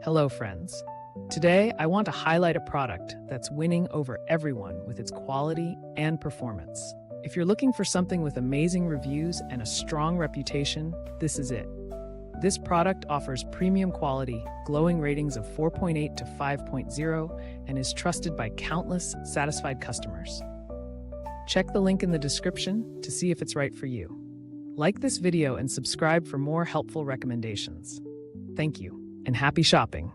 Hello, friends. Today, I want to highlight a product that's winning over everyone with its quality and performance. If you're looking for something with amazing reviews and a strong reputation, this is it. This product offers premium quality, glowing ratings of 4.8 to 5.0, and is trusted by countless satisfied customers. Check the link in the description to see if it's right for you. Like this video and subscribe for more helpful recommendations. Thank you, and happy shopping!